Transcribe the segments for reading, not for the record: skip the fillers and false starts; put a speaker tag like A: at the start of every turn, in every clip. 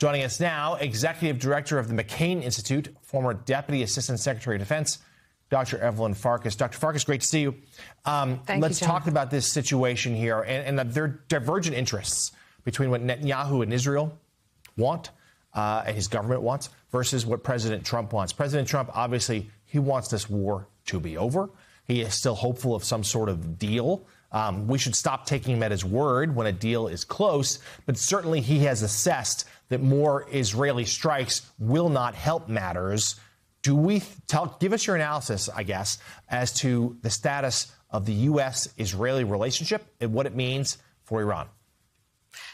A: Joining us now, Executive Director of the McCain Institute, former Deputy Assistant Secretary of Defense, Dr. Evelyn Farkas. Dr. Farkas, great to see you. Let's talk about this situation here and their divergent interests between what Netanyahu and Israel want, and his government wants, versus what President Trump wants. President Trump, obviously, he wants this war to be over. He is still hopeful of some sort of deal. We should stop taking him at his word when a deal is close, but certainly he has assessed that more Israeli strikes will not help matters. Give us your analysis, I guess, as to the status of the U.S.-Israeli relationship and what it means for Iran.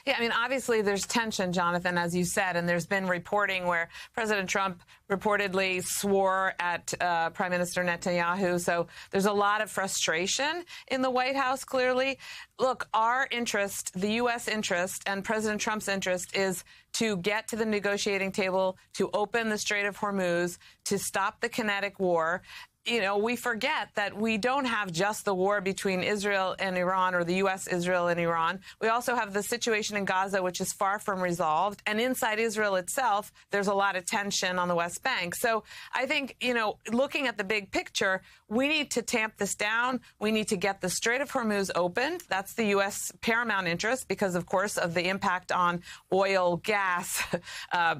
B: Yeah, I mean, obviously there's tension, Jonathan, as you said, and there's been reporting where President Trump reportedly swore at Prime Minister Netanyahu. So there's a lot of frustration in the White House, clearly. Look, our interest, the U.S. interest and President Trump's interest is to get to the negotiating table, to open the Strait of Hormuz, to stop the kinetic war. You know, we forget that we don't have just the war between Israel and Iran, or the U.S., Israel, and Iran. We also have the situation in Gaza, which is far from resolved. And inside Israel itself, there's a lot of tension on the West Bank. So I think, you know, looking at the big picture, we need to tamp this down. We need to get the Strait of Hormuz opened. That's the U.S. paramount interest because, of course, of the impact on oil, gas,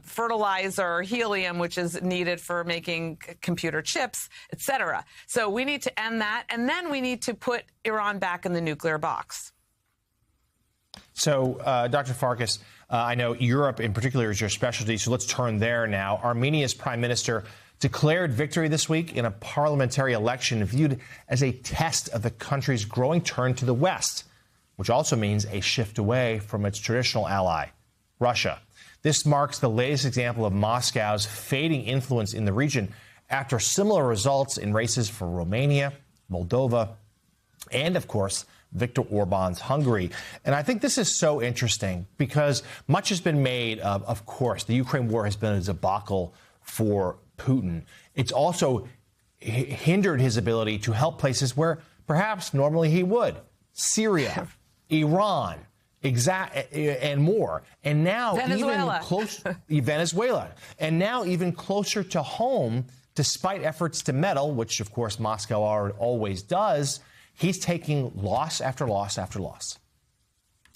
B: fertilizer, helium, which is needed for making computer chips, etc. So we need to end that, and then we need to put Iran back in the nuclear box.
A: So, Dr. Farkas, I know Europe in particular is your specialty, so let's turn there now. Armenia's prime minister declared victory this week in a parliamentary election viewed as a test of the country's growing turn to the West, which also means a shift away from its traditional ally, Russia. This marks the latest example of Moscow's fading influence in the region after similar results in races for Romania, Moldova, and, of course, Viktor Orban's Hungary. And I think this is so interesting because much has been made of course, the Ukraine war has been a debacle for Putin. It's also hindered his ability to help places where perhaps normally he would. Syria, Iran, and more. And now Venezuela. And now even closer to home, despite efforts to meddle, which, of course, Moscow always does, he's taking loss after loss after loss.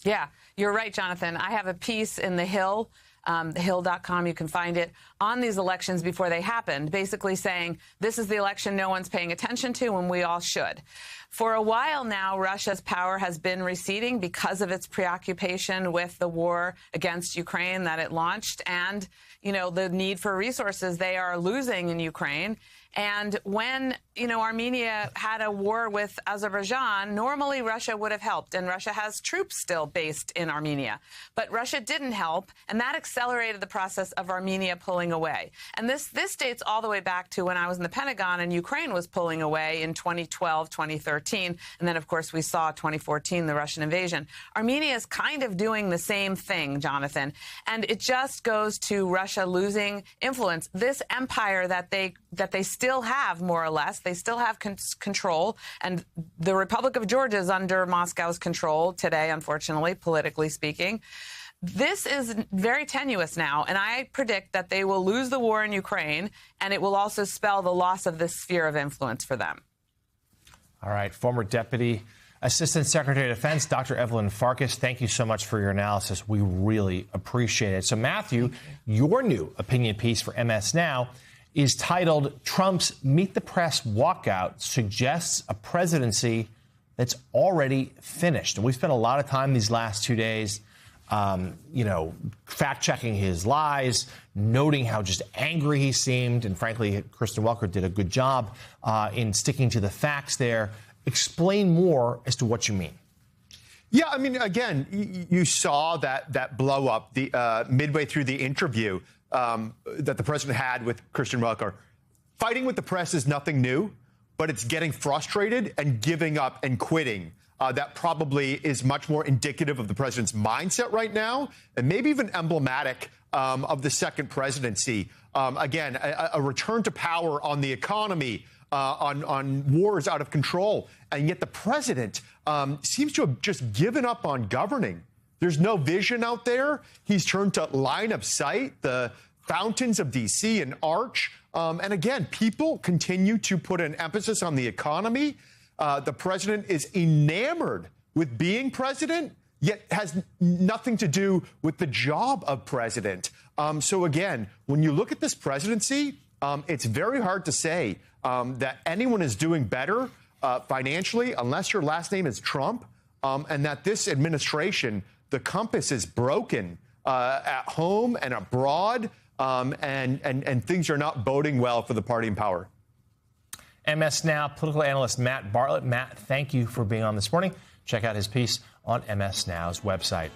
B: Yeah, you're right, Jonathan. I have a piece in The Hill, thehill.com, you can find it, on these elections before they happened, basically saying this is the election no one's paying attention to and we all should. For a while now, Russia's power has been receding because of its preoccupation with the war against Ukraine that it launched and, you know, the need for resources they are losing in Ukraine. And when, you know, Armenia had a war with Azerbaijan, normally Russia would have helped, and Russia has troops still based in Armenia. But Russia didn't help, and that accelerated the process of Armenia pulling away. And this dates all the way back to when I was in the Pentagon and Ukraine was pulling away in 2012, 2013, and then, of course, we saw 2014, the Russian invasion. Armenia is kind of doing the same thing, Jonathan, and it just goes to Russia losing influence. This empire that they still have, more or less. They still have control, and the Republic of Georgia is under Moscow's control today, unfortunately, politically speaking. This is very tenuous now, and I predict that they will lose the war in Ukraine, and it will also spell the loss of this sphere of influence for them.
A: All right. Former Deputy Assistant Secretary of Defense, Dr. Evelyn Farkas, thank you so much for your analysis. We really appreciate it. So, Matthew, your new opinion piece for MS Now is titled Trump's Meet the Press walkout suggests a presidency that's already finished. And we've spent a lot of time these last 2 days, fact-checking his lies, noting how just angry he seemed. And frankly, Kristen Welker did a good job in sticking to the facts there. Explain more as to what you mean.
C: Yeah, I mean, again, you saw that blow up midway through the interview that the president had with Kristen Welker. Fighting with the press is nothing new, but it's getting frustrated and giving up and quitting. That probably is much more indicative of the president's mindset right now, and maybe even emblematic of the second presidency. Again, a return to power on the economy, on wars out of control, and yet the president seems to have just given up on governing. There's no vision out there. He's turned to line of sight, the fountains of D.C. and Arch. And again, people continue to put an emphasis on the economy. The president is enamored with being president, yet has nothing to do with the job of president. So again, when you look at this presidency, it's very hard to say that anyone is doing better financially unless your last name is Trump, and that this administration, the compass is broken at home and abroad, and things are not boding well for the party in power.
A: MS Now political analyst Matt Bartlett. Matt, thank you for being on this morning. Check out his piece on MS Now's website.